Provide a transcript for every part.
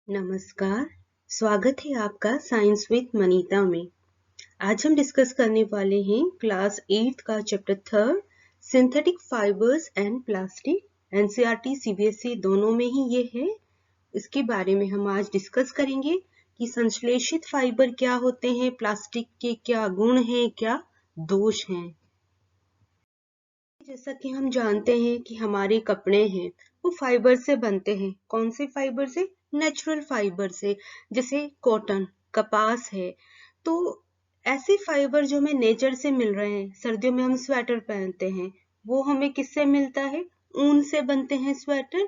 नमस्कार, स्वागत है आपका साइंस विद मनीता में। आज हम डिस्कस करने वाले हैं क्लास 8 का chapter 3 synthetic fibres and plastic. NCERT CBSE दोनों में ही ये है। इसके बारे में हम आज डिस्कस करेंगे कि संश्लेषित फाइबर क्या होते हैं, प्लास्टिक के क्या गुण हैं, क्या दोष हैं। जैसा कि हम जानते हैं कि हमारे कपड़े हैं वो फाइबर से बनते हैं। कौन से फाइबर से? नेचुरल फाइबर से, जैसे कॉटन, कपास है। तो ऐसे फाइबर जो हमें नेचर से मिल रहे हैं, सर्दियों में हम स्वेटर पहनते हैं, वो हमें किससे मिलता है? ऊन से बनते हैं स्वेटर।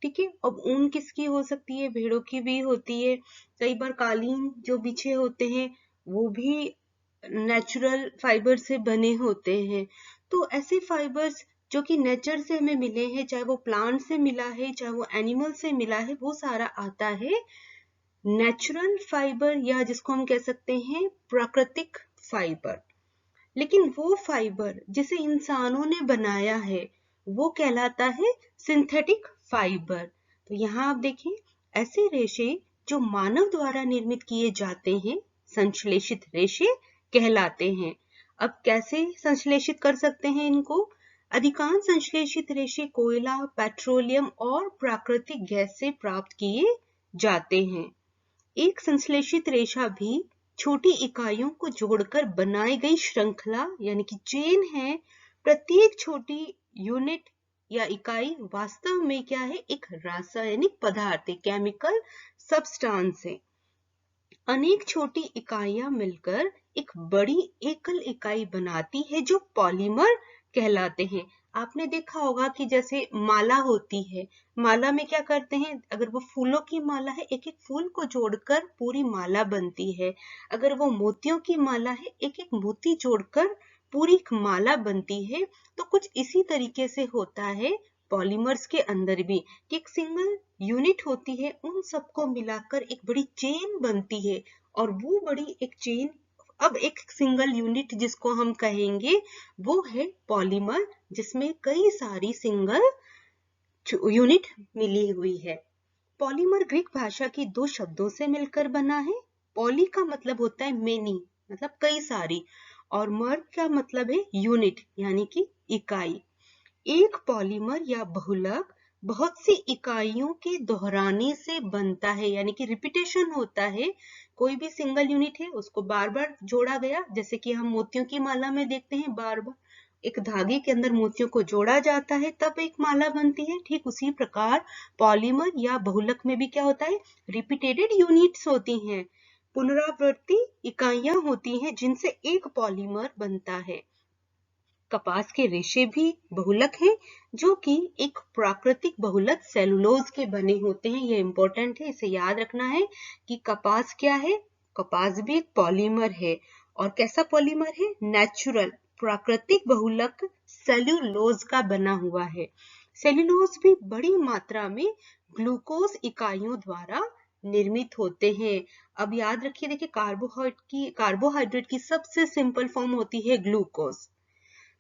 ठीक है। अब ऊन किसकी हो सकती है? भेड़ों की भी होती है। कई बार कालीन जो बिछे होते हैं वो भी नेचुरल फाइबर से बने होते हैं। तो ऐसे फाइबर्स जो कि नेचर से हमें मिले हैं, चाहे वो प्लांट से मिला है, चाहे वो एनिमल से मिला है, वो सारा आता है नेचुरल फाइबर, या जिसको हम कह सकते हैं प्राकृतिक फाइबर। लेकिन वो फाइबर जिसे इंसानों ने बनाया है वो कहलाता है सिंथेटिक फाइबर। तो यहाँ आप देखें, ऐसे रेशे जो मानव द्वारा निर्मित किए जाते हैं संश्लेषित रेशे कहलाते हैं। अब कैसे संश्लेषित कर सकते हैं इनको? अधिकांश संश्लेषित रेशे कोयला, पेट्रोलियम और प्राकृतिक गैस से प्राप्त किए जाते हैं। एक संश्लेषित रेशा भी छोटी इकाइयों को जोड़कर बनाई गई श्रृंखला यानी कि चेन है। प्रत्येक छोटी यूनिट या इकाई वास्तव में क्या है? एक रासायनिक पदार्थ है, केमिकल सब्सटेंस है। अनेक छोटी इकाइयां मिलकर एक बड़ी एकल इकाई बनाती है जो पॉलीमर कहलाते हैं। आपने देखा होगा कि जैसे माला होती है, माला में क्या करते हैं? अगर वो फूलों की माला है, एक एक फूल को जोड़कर पूरी माला बनती है। अगर वो मोतियों की माला है, एक एक मोती जोड़कर पूरी एक माला बनती है। तो कुछ इसी तरीके से होता है पॉलीमर्स के अंदर भी, कि एक सिंगल यूनिट होती है, उन सबको मिलाकर एक बड़ी चेन बनती है। और वो बड़ी एक चेन, अब एक सिंगल यूनिट जिसको हम कहेंगे वो है पॉलीमर, जिसमें कई सारी सिंगल यूनिट मिली हुई है। पॉलीमर ग्रीक भाषा की दो शब्दों से मिलकर बना है। पॉली का मतलब होता है मेनी, मतलब कई सारी, और मर का मतलब है यूनिट यानी कि इकाई। एक पॉलीमर या बहुलक बहुत सी इकाइयों के दोहराने से बनता है, यानी कि रिपीटेशन होता है। कोई भी सिंगल यूनिट है उसको बार बार जोड़ा गया, जैसे कि हम मोतियों की माला में देखते हैं, बार बार एक धागे के अंदर मोतियों को जोड़ा जाता है तब एक माला बनती है। ठीक उसी प्रकार पॉलीमर या बहुलक में भी क्या होता है? रिपीटेडेड यूनिट्स होती हैं, पुनरावृत्ति इकाइयां होती हैं जिनसे एक पॉलीमर बनता है। कपास के रेशे भी बहुलक हैं, जो कि एक प्राकृतिक बहुलक सेलुलोज के बने होते हैं। ये इंपॉर्टेंट है, इसे याद रखना है कि कपास क्या है? कपास भी एक पॉलीमर है। और कैसा पॉलीमर है? नेचुरल प्राकृतिक बहुलक सेलुलोज का बना हुआ है। सेलुलोज भी बड़ी मात्रा में ग्लूकोज इकाइयों द्वारा निर्मित होते हैं। अब याद रखिए, देखिए कार्बोहाइड्रेट की सबसे सिंपल फॉर्म होती है ग्लूकोज।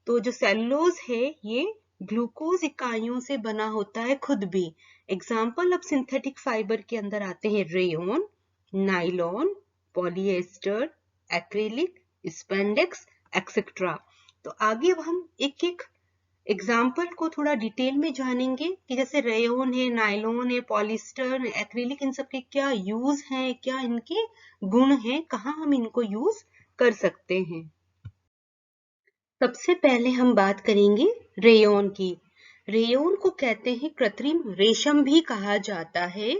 तो जो सेलुलोज है ये ग्लूकोज इकाइयों से बना होता है खुद भी। एग्जाम्पल अब सिंथेटिक फाइबर के अंदर आते हैं rayon, nylon, polyester, acrylic, spandex etcetera. तो आगे अब हम एक एक एग्जाम्पल को थोड़ा डिटेल में जानेंगे कि जैसे रेयन है, नाइलॉन है, पॉलिएस्टर, एक्रिलिक, इन सब के क्या यूज है, क्या इनके गुण है, कहाँ हम इनको यूज कर सकते हैं। सबसे पहले हम बात करेंगे रेयन की। रेयन को कहते हैं कृत्रिम रेशम भी कहा जाता है।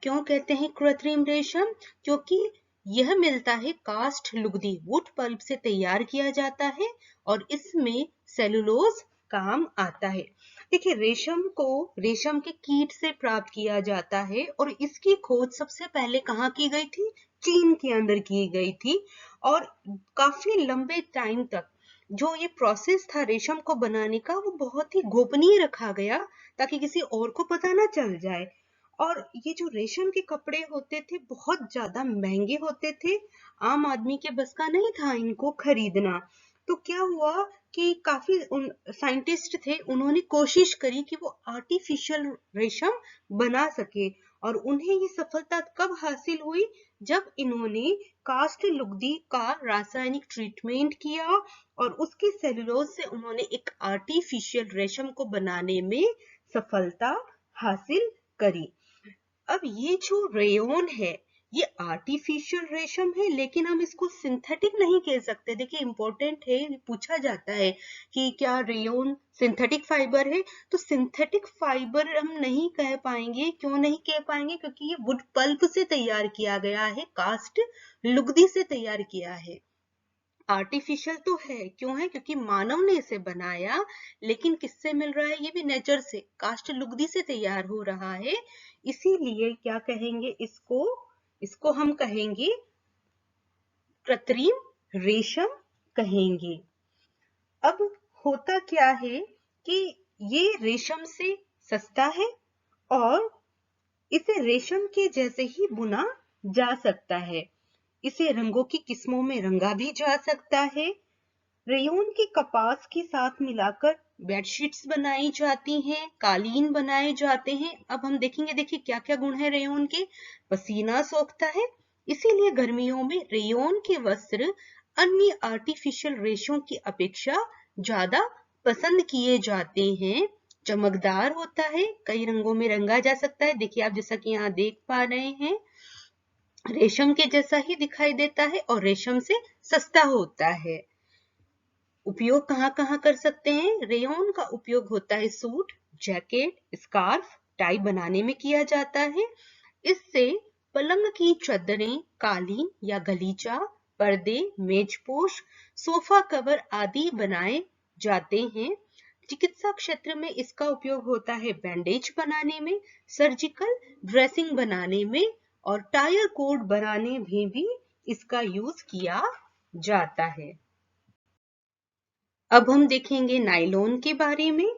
क्यों कहते हैं कृत्रिम रेशम? क्योंकि यह मिलता है कास्ट लुगदी, वुड पल्प से तैयार किया जाता है और इसमें सेलुलोज काम आता है। देखिए, रेशम को रेशम के कीट से प्राप्त किया जाता है और इसकी खोज सबसे पहले कहाँ की गई थी? चीन के अंदर की गई थी। और काफी लंबे टाइम तक जो ये प्रोसेस था रेशम को बनाने का, वो बहुत ही गोपनीय रखा गया ताकि किसी और को पता ना चल जाए। और ये जो रेशम के कपड़े होते थे बहुत ज्यादा महंगे होते थे, आम आदमी के बस का नहीं था इनको खरीदना। तो क्या हुआ कि काफी साइंटिस्ट थे, उन्होंने कोशिश करी कि वो आर्टिफिशियल रेशम बना सके। और उन्हें ये सफलता कब हासिल हुई, जब इन्होंने कास्ट लुगदी का रासायनिक ट्रीटमेंट किया और उसके सेलुलोज से उन्होंने एक आर्टिफिशियल रेशम को बनाने में सफलता हासिल करी। अब ये जो रेयन है ये आर्टिफिशियल रेशम है, लेकिन हम इसको सिंथेटिक नहीं कह सकते। देखिए इंपॉर्टेंट है, पूछा जाता है कि क्या रेयन सिंथेटिक फाइबर है, तो सिंथेटिक फाइबर हम नहीं कह पाएंगे। क्यों नहीं कह पाएंगे? क्योंकि ये वुड पल्प से तैयार किया गया है, कास्ट लुगदी से तैयार किया है। आर्टिफिशियल तो है, क्यों है? क्योंकि मानव ने इसे बनाया, लेकिन किससे मिल रहा है? ये भी नेचर से, कास्ट लुगदी से तैयार हो रहा है। इसीलिए क्या कहेंगे इसको? इसको हम कहेंगे कृत्रिम रेशम कहेंगे। अब होता क्या है कि ये रेशम से सस्ता है और इसे रेशम के जैसे ही बुना जा सकता है। इसे रंगों की किस्मों में रंगा भी जा सकता है। रेयन के कपास के साथ मिलाकर बेडशीट्स बनाई जाती हैं, कालीन बनाए जाते हैं। अब हम देखेंगे, देखिए क्या क्या गुण है रेयन के। पसीना सोखता है, इसीलिए गर्मियों में रेयन के वस्त्र अन्य आर्टिफिशियल रेशों की अपेक्षा ज्यादा पसंद किए जाते हैं। चमकदार होता है, कई रंगों में रंगा जा सकता है। देखिए आप जैसा कि यहाँ देख पा रहे हैं, रेशम के जैसा ही दिखाई देता है और रेशम से सस्ता होता है। उपयोग कहाँ कहाँ कर सकते हैं? रेयन का उपयोग होता है सूट, जैकेट, स्कार्फ, टाई बनाने में किया जाता है। इससे पलंग की चादरें, कालीन या गलीचा, पर्दे, मेजपोश, सोफा कवर आदि बनाए जाते हैं। चिकित्सा क्षेत्र में इसका उपयोग होता है बैंडेज बनाने में, सर्जिकल ड्रेसिंग बनाने में और टायर कोड बनाने में भी इसका यूज किया जाता है। अब हम देखेंगे नायलॉन के बारे में।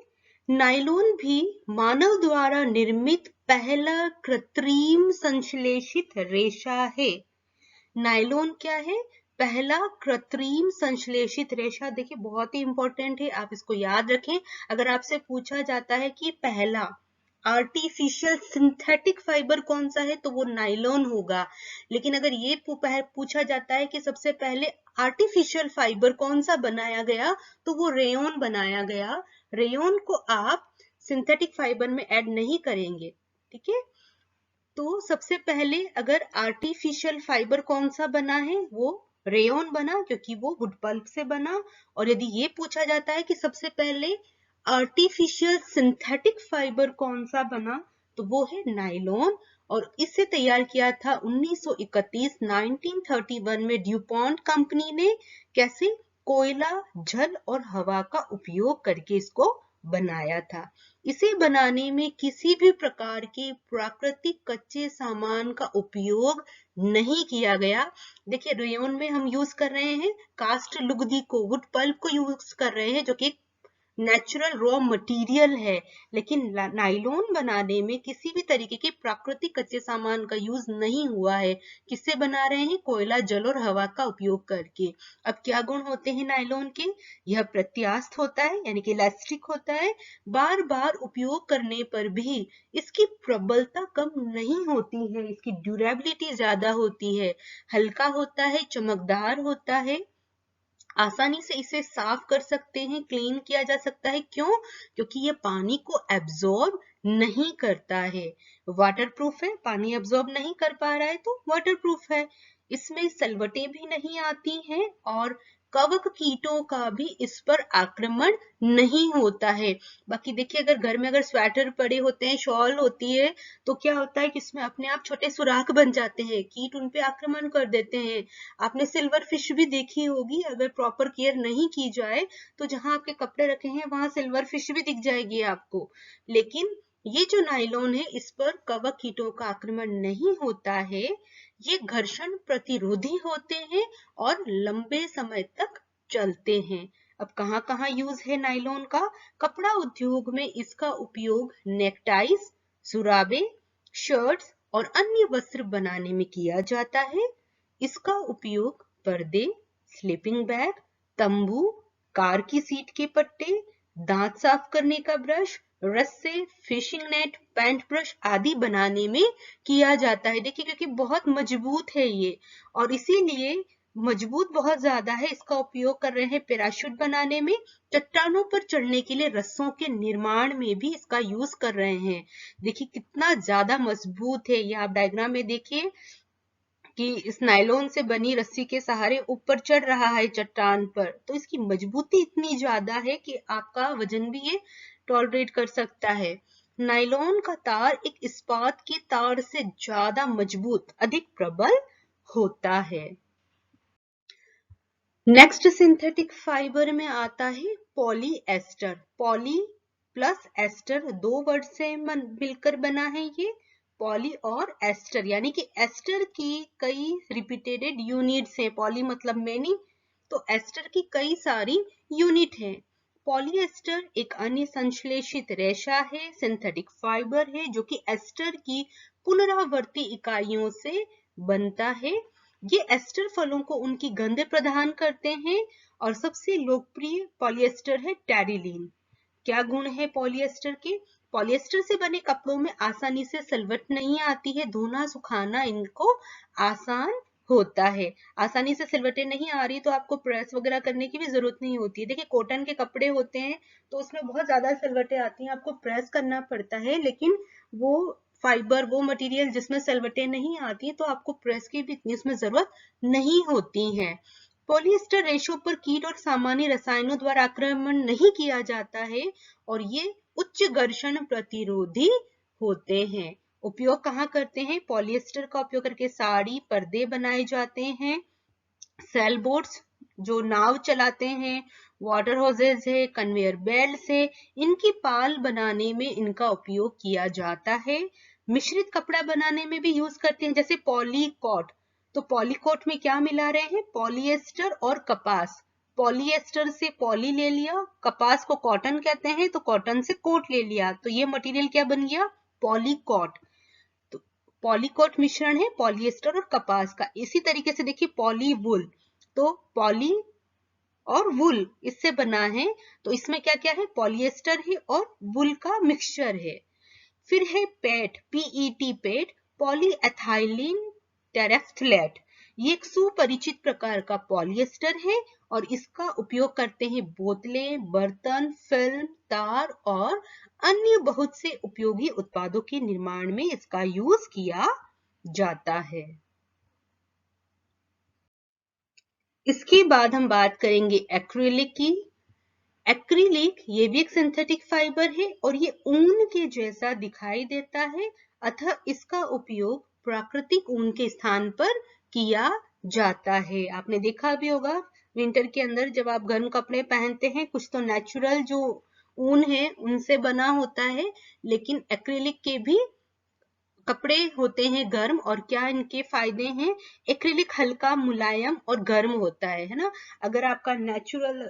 नायलॉन भी मानव द्वारा निर्मित पहला कृत्रिम संश्लेषित रेशा है। नायलॉन क्या है? पहला कृत्रिम संश्लेषित रेशा। देखिए बहुत ही इंपॉर्टेंट है, आप इसको याद रखें। अगर आपसे पूछा जाता है कि पहला आर्टिफिशियल सिंथेटिक फाइबर कौन सा है, तो वो नायलॉन होगा। लेकिन अगर ये पूछा जाता है कि सबसे पहले आर्टिफिशियल फाइबर कौन सा बनाया गया, तो वो रेयन बनाया गया। रेयन को आप सिंथेटिक फाइबर में ऐड नहीं करेंगे, ठीक है। तो सबसे पहले अगर आर्टिफिशियल फाइबर कौन सा बना है, वो रेयन बना, क्योंकि वो वुड पल्प से बना। और यदि ये पूछा जाता है कि सबसे पहले आर्टिफिशियल सिंथेटिक फाइबर कौन सा बना, तो वो है नायलॉन। और इसे तैयार किया था 1931 में ड्यूपॉन्ट कंपनी ने। कैसे? कोयला, जल और हवा का उपयोग करके इसको बनाया था। इसे बनाने में किसी भी प्रकार के प्राकृतिक कच्चे सामान का उपयोग नहीं किया गया। देखिए रेयन में हम यूज कर रहे हैं कास्ट लुगदी को, वुड पल्प को यूज कर रहे हैं, जो कि नेचुरल रॉ मटेरियल है। लेकिन नायलॉन बनाने में किसी भी तरीके के प्राकृतिक कच्चे सामान का यूज नहीं हुआ है। किससे बना रहे हैं? कोयला, जल और हवा का उपयोग करके। अब क्या गुण होते हैं नायलॉन के? यह प्रत्यास्थ होता है, यानी कि इलास्टिक होता है। बार बार उपयोग करने पर भी इसकी प्रबलता कम नहीं होती है, इसकी ड्यूरेबिलिटी ज्यादा होती है। हल्का होता है, चमकदार होता है, आसानी से इसे साफ कर सकते हैं, क्लीन किया जा सकता है। क्यों? क्योंकि ये पानी को एब्जॉर्ब नहीं करता है। वाटरप्रूफ है, पानी एब्जॉर्ब नहीं कर पा रहा है तो वाटरप्रूफ है। इसमें सलवटें भी नहीं आती हैं और कवक कीटों का भी इस पर आक्रमण नहीं होता है। बाकी देखिए अगर घर में अगर स्वेटर पड़े होते हैं, शॉल होती है, तो क्या होता है कि इसमें अपने आप छोटे सुराख बन जाते हैं, कीट उन पे आक्रमण कर देते हैं। आपने सिल्वर फिश भी देखी होगी, अगर प्रॉपर केयर नहीं की जाए तो जहां आपके कपड़े रखे हैं वहां सिल्वर फिश भी दिख जाएगी आपको। लेकिन ये जो नायलॉन है, इस पर कवक कीटों का आक्रमण नहीं होता है। ये घर्षण प्रतिरोधी होते हैं और लंबे समय तक चलते हैं। अब कहाँ कहाँ यूज है नायलॉन का? कपड़ा उद्योग में इसका उपयोग नेकटाइज, जुराबे, शर्ट्स और अन्य वस्त्र बनाने में किया जाता है। इसका उपयोग पर्दे, स्लीपिंग बैग, तंबू, कार की सीट के पट्टे, दांत साफ करने का ब्रश, रस्से, फिशिंग नेट, पैंट ब्रश आदि बनाने में किया जाता है। देखिए क्योंकि बहुत मजबूत है ये, और इसीलिए मजबूत बहुत ज्यादा है, इसका उपयोग कर रहे हैं पैराशूट बनाने में, चट्टानों पर चढ़ने के लिए रस्सों के निर्माण में भी इसका यूज कर रहे हैं। देखिए कितना ज्यादा मजबूत है ये, आप डायग्राम में देखिए कि इस नायलॉन से बनी रस्सी के सहारे ऊपर चढ़ रहा है चट्टान पर, तो इसकी मजबूती इतनी ज्यादा है कि आपका वजन भी ये टॉलरेट कर सकता है। नायलॉन का तार एक इस्पात के तार से ज्यादा मजबूत, अधिक प्रबल होता है। नेक्स्ट सिंथेटिक फाइबर में आता है पॉलीएस्टर। पॉली प्लस एस्टर दो वर्ड से मिलकर बना है ये, पॉली और एस्टर, यानी कि एस्टर की कई रिपीटेड यूनिट्स हैं। पॉली मतलब मेनी, तो एस्टर की कई सारी यूनिट हैं। पॉलीएस्टर एक अन्य संश्लेषित रेशा है, सिंथेटिक फाइबर है जो कि एस्टर की पुनरावर्ती इकाइयों से बनता है। ये एस्टर फलों को उनकी गंध प्रदान करते हैं, और सबसे लोकप्रिय पॉलीएस्टर है टेरिलीन। क्या गुण है पॉलीएस्टर के? पॉलीएस्टर से बने कपड़ों में आसानी से सलवट नहीं आती है, धोना सुखाना इनको आसान होता है। आसानी से सिलवटें नहीं आ रही तो आपको प्रेस वगैरह करने की भी जरूरत नहीं होती है। देखिए कॉटन के कपड़े होते हैं तो उसमें बहुत ज्यादा सिलवटें आती हैं, आपको प्रेस करना पड़ता है, लेकिन वो फाइबर, वो मटेरियल जिसमें सिलवटें नहीं आती तो आपको प्रेस की भी इतनी उसमें जरूरत नहीं होती है। पॉलीएस्टर रेशों पर कीट और सामान्य रसायनों द्वारा आक्रमण नहीं किया जाता है, और ये उच्च घर्षण प्रतिरोधी होते हैं। उपयोग कहाँ करते हैं? पॉलीएस्टर का उपयोग करके साड़ी, पर्दे बनाए जाते हैं, सेल बोट्स जो नाव चलाते हैं, वाटर होजेज है, कन्वेयर बेल्ट है, इनकी पाल बनाने में इनका उपयोग किया जाता है। मिश्रित कपड़ा बनाने में भी यूज करते हैं, जैसे पॉलीकॉट। तो पॉलीकोट में क्या मिला रहे हैं? पॉलीएस्टर और कपास। पॉलीएस्टर से पॉली ले लिया, कपास को कॉटन कहते हैं तो कॉटन से कोट ले लिया, तो ये मटेरियल क्या बन गया? पॉलीकॉट। तो पॉलीकोट मिश्रण है पॉलीएस्टर और कपास का। इसी तरीके से देखिए पॉली वुल, तो पॉली और वुल इससे बना है, तो इसमें क्या क्या है? पॉलीएस्टर है और वुल का मिक्सचर है। फिर है पेट, पीईटी पेट, पॉलीएथाइलिन टेरेफ्थलेट। ये एक सुपरिचित प्रकार का पॉलीएस्टर है, और इसका उपयोग करते हैं बोतलें, बर्तन, फिल्म, तार और अन्य बहुत से उपयोगी उत्पादों के निर्माण में इसका यूज किया जाता है। इसके बाद हम बात करेंगे एक्रिलिक की। एक्रिलिक ये भी एक सिंथेटिक फाइबर है, और ये ऊन के जैसा दिखाई देता है, अतः इसका उपयोग प्राकृतिक ऊन के स्थान पर किया जाता है। आपने देखा भी होगा विंटर के अंदर जब आप गर्म कपड़े पहनते हैं, कुछ तो नेचुरल जो ऊन है उनसे बना होता है, लेकिन एक्रिलिक के भी कपड़े होते हैं गर्म। और क्या इनके फायदे हैं? एक्रिलिक हल्का, मुलायम और गर्म होता है ना। अगर आपका नेचुरल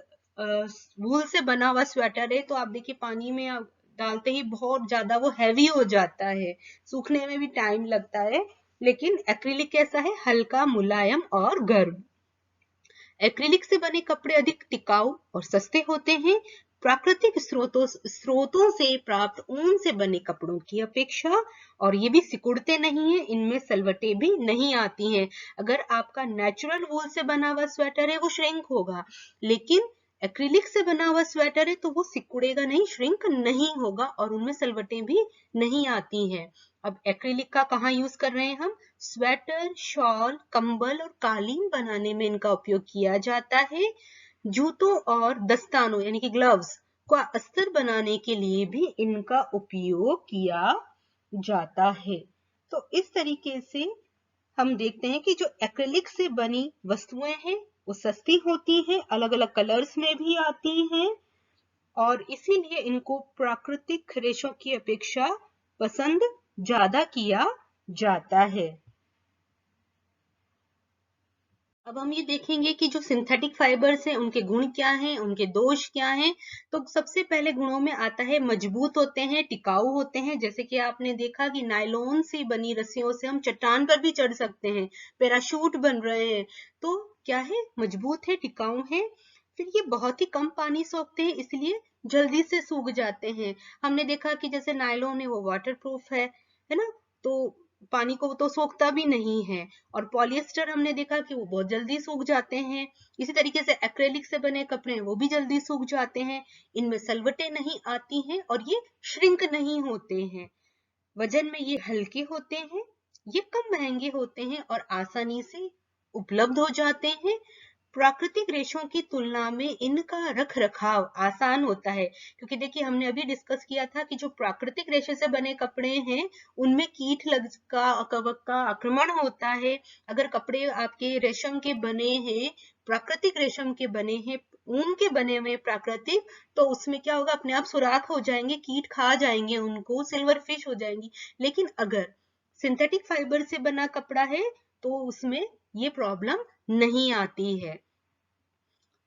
वूल से बना हुआ स्वेटर है तो आप देखिए पानी में आप डालते ही बहुत ज्यादा वो हैवी हो जाता है, सूखने में भी टाइम लगता है, लेकिन एक्रिलिक कैसा है? हल्का, मुलायम और गर्म। एक्रिलिक से बने कपड़े अधिक टिकाऊ और सस्ते होते हैं, प्राकृतिक स्रोतों से प्राप्त ऊन से बने कपड़ों की अपेक्षा, और ये भी सिकुड़ते नहीं है, इनमें सलवटें भी नहीं आती हैं। अगर आपका नेचुरल वूल से बना हुआ स्वेटर है वो श्रिंक होगा, लेकिन एक्रिलिक से बना हुआ स्वेटर है तो वो सिकुड़ेगा नहीं, श्रिंक नहीं होगा, और उनमें सलवटें भी नहीं आती हैं। अब एक्रिलिक का कहाँ यूज कर रहे हैं हम? स्वेटर, शॉल, कंबल और कालीन बनाने में इनका उपयोग किया जाता है। जूतों और दस्तानों यानी कि ग्लव्स का अस्तर बनाने के लिए भी इनका उपयोग किया जाता है। तो इस तरीके से हम देखते हैं कि जो एक्रिलिक से बनी वस्तुएं हैं वो सस्ती होती हैं, अलग अलग कलर्स में भी आती हैं, और इसीलिए इनको प्राकृतिक रेशों की अपेक्षा पसंद ज्यादा किया जाता है। अब हम ये देखेंगे कि जो सिंथेटिक फाइबर्स हैं उनके गुण क्या हैं, उनके दोष क्या हैं। तो सबसे पहले गुणों में आता है मजबूत होते हैं, टिकाऊ होते हैं। जैसे कि आपने देखा कि नायलॉन से बनी रस्सियों से हम चट्टान पर भी चढ़ सकते हैं, पैराशूट बन रहे हैं, तो क्या है? मजबूत है, टिकाऊ है। फिर ये बहुत ही कम पानी सोखते हैं, इसलिए जल्दी से सूख जाते हैं। हमने देखा कि जैसे नायलॉन है वो वाटर प्रूफ है ना, तो पानी को तो सोखता भी नहीं है। और पॉलिएस्टर हमने देखा कि वो बहुत जल्दी सूख जाते हैं। इसी तरीके से एक्रेलिक से बने कपड़े हैं वो भी जल्दी सूख जाते हैं। इनमें सलवटें नहीं आती हैं और ये श्रिंक नहीं होते हैं। वजन में ये हल्के होते हैं, ये कम महंगे होते हैं और आसानी से उपलब्ध हो जाते हैं। प्राकृतिक रेशों की तुलना में इनका रख रखाव आसान होता है, क्योंकि देखिए हमने अभी डिस्कस किया था कि जो प्राकृतिक रेशे से बने कपड़े हैं उनमें कीट लग का कवक का आक्रमण होता है। अगर कपड़े आपके रेशम के बने हैं, प्राकृतिक रेशम के बने हैं, ऊन के बने हुए प्राकृतिक, तो उसमें क्या होगा, अपने आप सुराख हो जाएंगे, कीट खा जाएंगे उनको, सिल्वर फिश हो जाएंगी। लेकिन अगर सिंथेटिक फाइबर से बना कपड़ा है तो उसमें ये प्रॉब्लम नहीं आती है।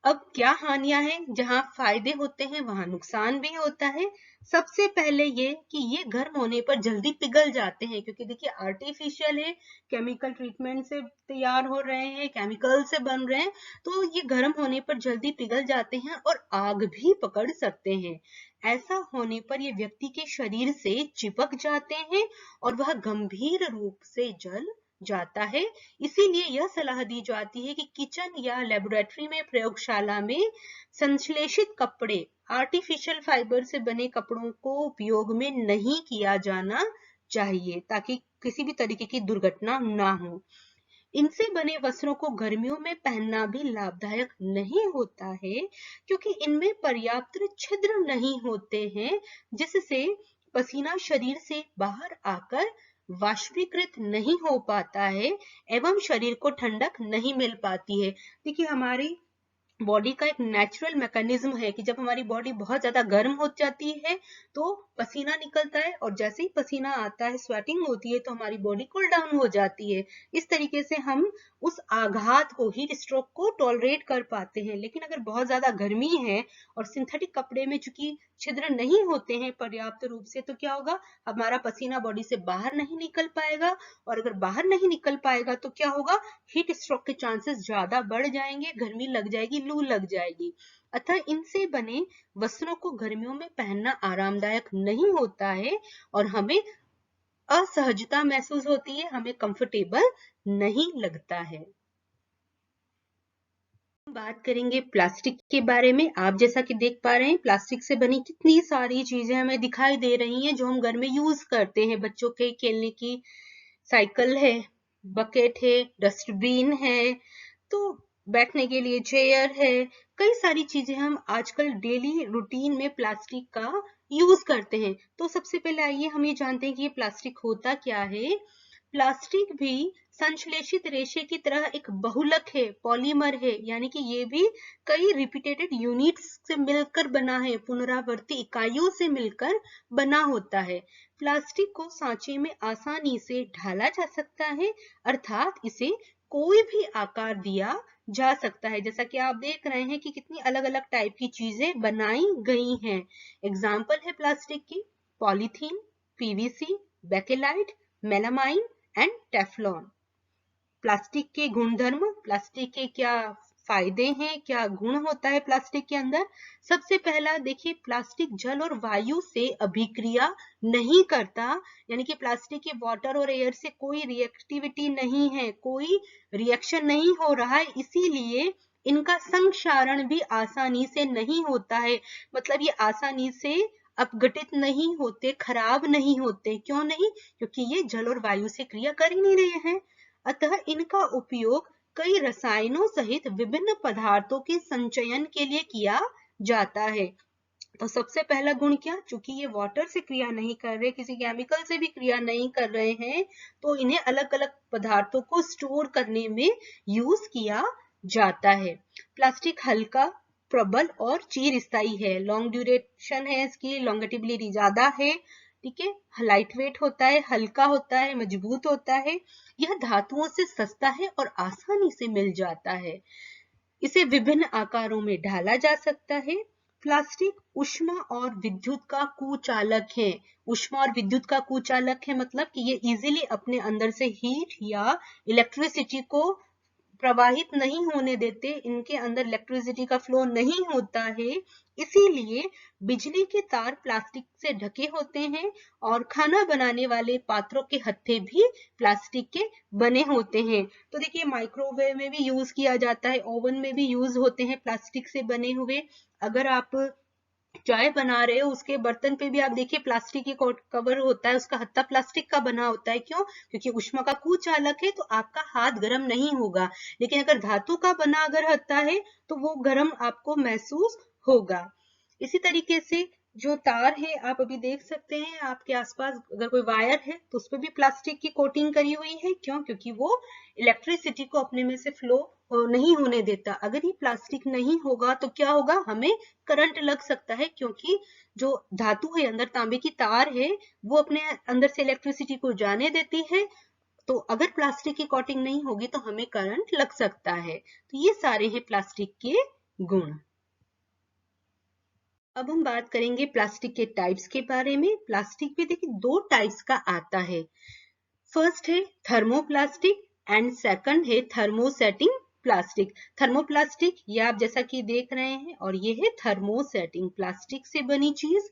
अब क्या हानियां हैं, जहां फायदे होते हैं वहां नुकसान भी होता है। सबसे पहले ये कि ये गर्म होने पर जल्दी पिघल जाते हैं, क्योंकि देखिए आर्टिफिशियल है, केमिकल ट्रीटमेंट से तैयार हो रहे हैं, केमिकल से बन रहे हैं, तो ये गर्म होने पर जल्दी पिघल जाते हैं और आग भी पकड़ सकते हैं। ऐसा होने पर ये व्यक्ति के शरीर से चिपक जाते हैं और वह गंभीर रूप से जल जाता है। इसीलिए यह सलाह दी जाती है कि किचन या लेबोरेटरी में, प्रयोगशाला में संश्लेषित कपड़े, आर्टिफिशियल फाइबर से बने कपड़ों को उपयोग में नहीं किया जाना चाहिए, ताकि किसी भी तरीके की दुर्घटना ना हो। इनसे बने वस्त्रों को गर्मियों में पहनना भी लाभदायक नहीं होता है, क्योंकि इनमें पर्याप्त छिद्र नहीं होते हैं, जिससे पसीना शरीर से बाहर आकर वाष्पीकृत नहीं हो पाता है एवं शरीर को ठंडक नहीं मिल पाती है। देखिए हमारी बॉडी का एक नेचुरल मैकेनिज्म है कि जब हमारी बॉडी बहुत ज्यादा गर्म हो जाती है तो पसीना निकलता है, और जैसे ही पसीना आता है, स्वेटिंग होती है, तो हमारी बॉडी कूल डाउन हो जाती है। इस तरीके से हम उस आघात को, हीट स्ट्रोक को टॉलरेट कर पाते हैं। लेकिन अगर बहुत ज्यादा गर्मी है और सिंथेटिक कपड़े में चूंकि छिद्र नहीं होते हैं पर्याप्त रूप से, तो क्या होगा, हमारा पसीना बॉडी से बाहर नहीं निकल पाएगा, और अगर बाहर नहीं निकल पाएगा तो क्या होगा, हीट स्ट्रोक के चांसेस ज्यादा बढ़ जाएंगे, गर्मी लग जाएगी, लू लग जाएगी। अतः इनसे बने वस्त्रों को गर्मियों में पहनना आरामदायक नहीं होता है और हमें असहजता महसूस होती है, हमें कंफर्टेबल नहीं लगता है। बात करेंगे प्लास्टिक के बारे में। आप जैसा कि देख पा रहे हैं, प्लास्टिक से बनी कितनी सारी चीजें हमें दिखाई दे रही हैं जो हम घर में यूज करते हैं। बच्चों के खेलने की साइकिल है, बकेट है, डस्टबिन है, तो बैठने के लिए चेयर है, कई सारी चीजें हम आजकल डेली रूटीन में प्लास्टिक का यूज करते हैं। तो सबसे पहले आइए हम ये जानते हैं कि ये प्लास्टिक होता क्या है। प्लास्टिक भी संश्लेषित रेशे की तरह एक बहुलक है, पॉलीमर है, यानी कि ये भी कई रिपीटेड यूनिट्स से मिलकर बना है, पुनरावर्ती इकाइयों से मिलकर बना होता है। प्लास्टिक को सांचे में आसानी से ढाला जा सकता है, अर्थात इसे कोई भी आकार दिया जा सकता है। जैसा कि आप देख रहे हैं कि कितनी अलग अलग टाइप की चीजें बनाई गई हैं। एग्जाम्पल है प्लास्टिक की, polythene, PVC, bakelite, melamine and Teflon. Plastic के गुणधर्म, प्लास्टिक के क्या फायदे हैं, क्या गुण होता है प्लास्टिक के अंदर। सबसे पहला देखिए, प्लास्टिक जल और वायु से अभिक्रिया नहीं करता, यानी कि प्लास्टिक के वाटर और एयर से कोई रिएक्टिविटी नहीं है, कोई रिएक्शन नहीं हो रहा है, इसीलिए इनका संक्षारण भी आसानी से नहीं होता है। मतलब ये आसानी से अपघटित नहीं होते, खराब नहीं होते। क्यों नहीं? क्योंकि ये जल और वायु से क्रिया कर ही नहीं रहे हैं। अतः इनका उपयोग कई रसायनों सहित विभिन्न पदार्थों के संचयन के लिए किया जाता है। तो सबसे पहला गुण क्या, चूंकि ये वाटर से क्रिया नहीं कर रहे, किसी केमिकल से भी क्रिया नहीं कर रहे हैं, तो इन्हें अलग अलग पदार्थों को स्टोर करने में यूज किया जाता है। प्लास्टिक हल्का, प्रबल और चिरस्थायी है, लॉन्ग ड्यूरेशन है इसकी, लॉन्गेटिबिलिटी ज्यादा है, ठीक है, लाइट वेट होता है, हल्का होता है, मजबूत होता है, यह धातुओं से सस्ता है और आसानी से मिल जाता है। इसे विभिन्न आकारों में ढाला जा सकता है। प्लास्टिक ऊष्मा और विद्युत का कुचालक है। ऊष्मा और विद्युत का कुचालक है मतलब कि ये इजीली अपने अंदर से हीट या इलेक्ट्रिसिटी को प्रवाहित नहीं होने देते, इनके अंदर इलेक्ट्रिसिटी का फ्लो नहीं होता है, इसीलिए बिजली के तार प्लास्टिक से ढके होते हैं और खाना बनाने वाले पात्रों के हत्थे भी प्लास्टिक के बने होते हैं। तो देखिए माइक्रोवेव में भी यूज किया जाता है, ओवन में भी यूज होते हैं प्लास्टिक से बने हुए। अगर आप चाय बना रहे हो उसके बर्तन पे भी आप देखिए प्लास्टिक की कवर होता है, उसका हत्था प्लास्टिक का बना होता है। क्यों? क्योंकि ऊष्मा का कुचालक है तो आपका हाथ गर्म नहीं होगा, लेकिन अगर धातु का बना अगर हत्था है तो वो गर्म आपको महसूस होगा। इसी तरीके से जो तार है आप अभी देख सकते हैं आपके आसपास अगर कोई वायर है तो उस पर भी प्लास्टिक की कोटिंग करी हुई है। क्यों? क्योंकि वो इलेक्ट्रिसिटी को अपने में से फ्लो नहीं होने देता। अगर ये प्लास्टिक नहीं होगा तो क्या होगा, हमें करंट लग सकता है, क्योंकि जो धातु है अंदर तांबे की तार है वो अपने अंदर से इलेक्ट्रिसिटी को जाने देती है। तो अगर प्लास्टिक की कोटिंग नहीं होगी तो हमें करंट लग सकता है। तो ये सारे हैं प्लास्टिक के गुण। अब हम बात करेंगे प्लास्टिक के टाइप्स के बारे में। प्लास्टिक भी देखिए दो टाइप्स का आता है। फर्स्ट है थर्मोप्लास्टिक एंड सेकंड है थर्मोसेटिंग प्लास्टिक। थर्मोप्लास्टिक ये आप जैसा कि देख रहे हैं, और ये है थर्मोसेटिंग प्लास्टिक से बनी चीज।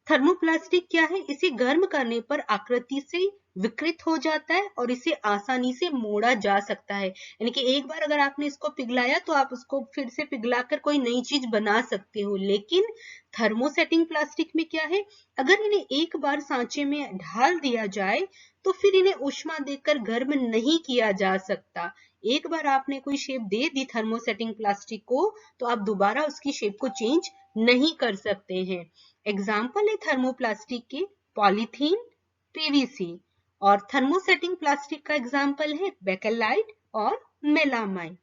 थर्मोप्लास्टिक क्या है? इसे गर्म करने पर आकृति से विकृत हो जाता है और इसे आसानी से मोड़ा जा सकता है। यानी कि एक बार अगर आपने इसको पिघलाया तो आप उसको फिर से पिघलाकर कोई नई चीज बना सकते हो। लेकिन थर्मोसेटिंग प्लास्टिक में क्या है, अगर इन्हें एक बार सांचे में ढाल दिया जाए तो फिर इन्हें ऊष्मा देकर गर्म नहीं किया जा सकता। एक बार आपने कोई शेप दे दी थर्मोसेटिंग प्लास्टिक को तो आप दोबारा उसकी शेप को चेंज नहीं कर सकते हैं। एग्जाम्पल है थर्मोप्लास्टिक के पॉलीथीन, पीवीसी, और थर्मोसेटिंग प्लास्टिक का एग्जाम्पल है बेकेलाइट और मेलामाइन।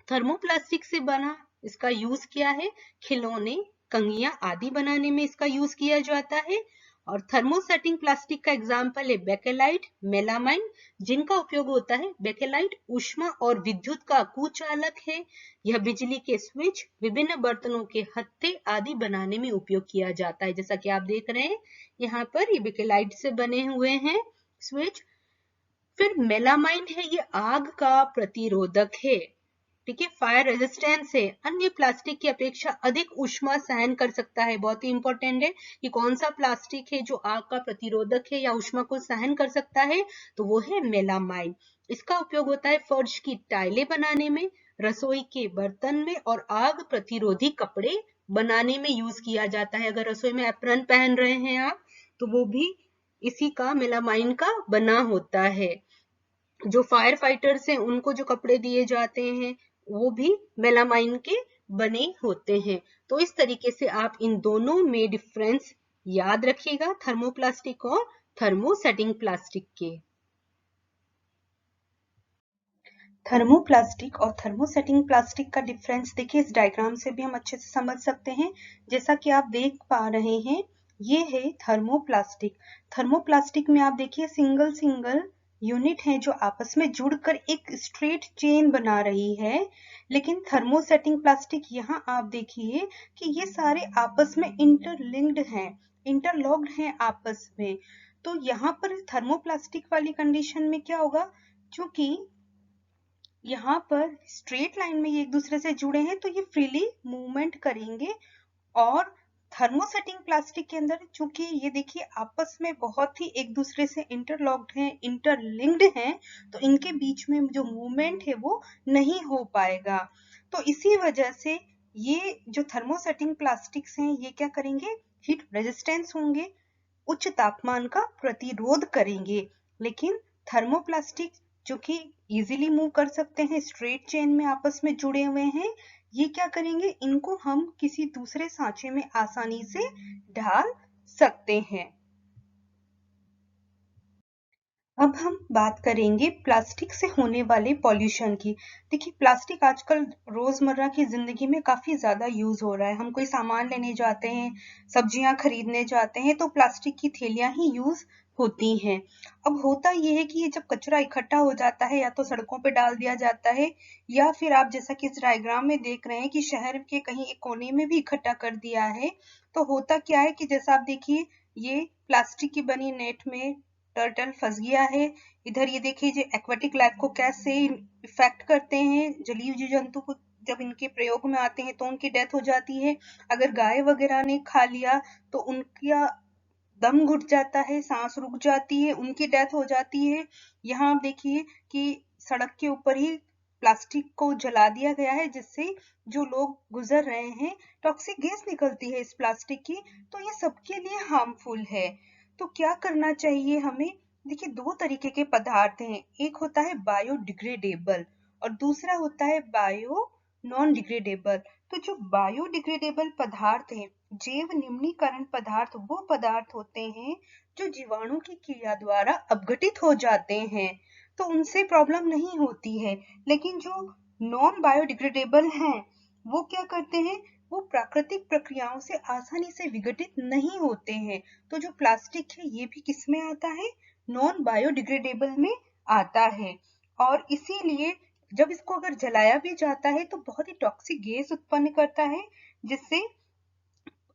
थर्मोप्लास्टिक से बना इसका यूज किया है, खिलौने, कंघियां आदि बनाने में इसका यूज किया जाता है। और थर्मोसेटिंग प्लास्टिक का एग्जाम्पल है बेकेलाइट, मेलामाइन, जिनका उपयोग होता है। बेकेलाइट ऊष्मा और विद्युत का कुचालक है। यह बिजली के स्विच, विभिन्न बर्तनों के हत्थे आदि बनाने में उपयोग किया जाता है। जैसा कि आप देख रहे हैं यहाँ पर ये बेकेलाइट से बने हुए हैं स्विच। फिर मेलामाइन है, ये आग का प्रतिरोधक है। ठीक है, फायर रेजिस्टेंस है, अन्य प्लास्टिक की अपेक्षा अधिक ऊष्मा सहन कर सकता है। बहुत ही इंपॉर्टेंट है कि कौन सा प्लास्टिक है जो आग का प्रतिरोधक है या ऊष्मा को सहन कर सकता है, तो वो है मेलामाइन। इसका उपयोग होता है फर्श की टाइलें बनाने में, रसोई के बर्तन में और आग प्रतिरोधी कपड़े बनाने में यूज किया जाता है। अगर रसोई में एप्रन पहन रहे हैं आप तो वो भी इसी का मेलामाइन का बना होता है। जो फायर फाइटर्स हैं उनको जो कपड़े दिए जाते हैं वो भी मेलामाइन के बने होते हैं। तो इस तरीके से आप इन दोनों में डिफरेंस याद रखिएगा, थर्मोप्लास्टिक और थर्मोसेटिंग प्लास्टिक के। थर्मोप्लास्टिक और थर्मोसेटिंग प्लास्टिक का डिफरेंस देखिए इस डायग्राम से भी हम अच्छे से समझ सकते हैं। जैसा कि आप देख पा रहे हैं ये है थर्मोप्लास्टिक। थर्मोप्लास्टिक में आप देखिए सिंगल सिंगल यूनिट हैं जो आपस में जुड़कर एक स्ट्रेट चेन बना रही है। लेकिन थर्मोसेटिंग प्लास्टिक यहाँ आप देखिए कि ये सारे आपस में इंटरलिंक्ड हैं, इंटरलॉक्ड हैं आपस में। तो यहाँ पर थर्मोप्लास्टिक वाली कंडीशन में क्या होगा, चूंकि यहाँ पर स्ट्रेट लाइन में ये एक दूसरे से जुड़े हैं तो ये फ्रीली मूवमेंट करेंगे। और थर्मोसेटिंग प्लास्टिक के अंदर चूंकि ये देखिए आपस में बहुत ही एक दूसरे से इंटरलॉक्ड हैं, इंटरलिंक्ड हैं, तो इनके बीच में जो मूवमेंट है वो नहीं हो पाएगा। तो इसी वजह से ये जो थर्मोसेटिंग प्लास्टिक्स हैं ये क्या करेंगे, हीट रेजिस्टेंस होंगे, उच्च तापमान का प्रतिरोध करेंगे। लेकिन थर्मोप्लास्टिक जो कि इजीली मूव कर सकते हैं, स्ट्रेट चेन में आपस में जुड़े हुए हैं, ये क्या करेंगे, इनको हम किसी दूसरे सांचे में आसानी से ढाल सकते हैं। अब हम बात करेंगे प्लास्टिक से होने वाले पॉल्यूशन की। देखिए प्लास्टिक आजकल रोजमर्रा की जिंदगी में काफी ज्यादा यूज हो रहा है। हम कोई सामान लेने जाते हैं, सब्जियां खरीदने जाते हैं तो प्लास्टिक की थैलियां ही यूज होती हैं। अब होता यह है कि ये जब कचरा इकट्ठा हो जाता है या तो सड़कों पे डाल दिया जाता है या फिर आप जैसा कि इस डायग्राम में देख रहे हैं कि शहर के कहीं एक कोने में भी इकट्ठा कर दिया है। तो होता क्या है कि जैसा आप देखिए ये प्लास्टिक की बनी नेट में टर्टल फंस गया है। इधर ये देखिए जो एक्वेटिक लाइफ को कैसे इफेक्ट करते हैं, जलीय जीव जंतु को जब इनके प्रयोग में आते हैं तो उनकी डेथ हो जाती है। अगर गाय वगैरह ने खा लिया तो उनका दम घुट जाता है, सांस रुक जाती है, उनकी डेथ हो जाती है। यहाँ आप देखिए कि सड़क के ऊपर ही प्लास्टिक को जला दिया गया है, जिससे जो लोग गुजर रहे हैं टॉक्सिक गैस निकलती है इस प्लास्टिक की, तो ये सबके लिए हार्मफुल है। तो क्या करना चाहिए हमें? देखिए, दो तरीके के पदार्थ हैं, एक होता है बायोडिग्रेडेबल और दूसरा होता है बायो नॉन डिग्रेडेबल। तो जो बायोडिग्रेडेबल पदार्थ हैं, जैव निम्नीकरण पदार्थ, वो पदार्थ होते हैं जो जीवाणु की क्रिया द्वारा अपघटित हो जाते हैं, तो उनसे प्रॉब्लम नहीं होती है। लेकिन जो नॉन बायोडिग्रेडेबल हैं, वो क्या करते हैं? वो प्राकृतिक प्रक्रियाओं से आसानी से विघटित नहीं होते हैं। तो जो प्लास्टिक है ये भी किस में आता है? नॉन बायोडिग्रेडेबल में आता है। और इसीलिए जब इसको अगर जलाया भी जाता है तो बहुत ही टॉक्सिक गैस उत्पन्न करता है, जिससे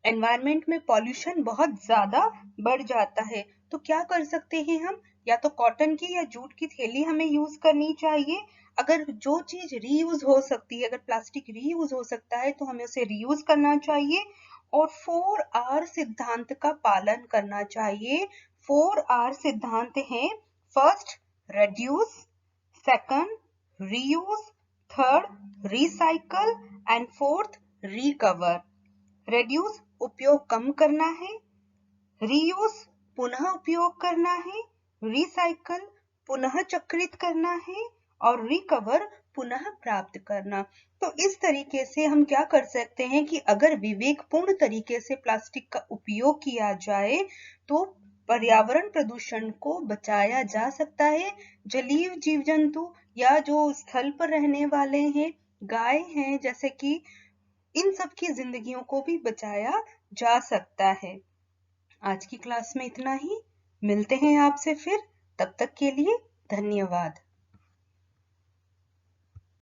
एनवायरनमेंट में पॉल्यूशन बहुत ज्यादा बढ़ जाता है। तो क्या कर सकते हैं हम? या तो कॉटन की या जूट की थैली हमें यूज करनी चाहिए। अगर जो चीज रीयूज हो सकती है, अगर प्लास्टिक रीयूज हो सकता है तो हमें उसे रीयूज करना चाहिए। और 4R सिद्धांत का पालन करना चाहिए। 4R सिद्धांत है: first reduce, second reuse, third recycle and fourth recover। reduce उपयोग कम करना है, रीयूज पुनः उपयोग करना है, रिसाइकल पुनः चक्रित करना है और रिकवर पुनः प्राप्त करना। तो इस तरीके से हम क्या कर सकते हैं कि अगर विवेकपूर्ण तरीके से प्लास्टिक का उपयोग किया जाए तो पर्यावरण प्रदूषण को बचाया जा सकता है। जलीय जीव जंतु या जो स्थल पर रहने वाले हैं, गाय हैं जैसे कि, इन सब की जिंदगियों को भी बचाया जा सकता है। आज की क्लास में इतना ही, मिलते हैं आपसे फिर, तब तक के लिए धन्यवाद।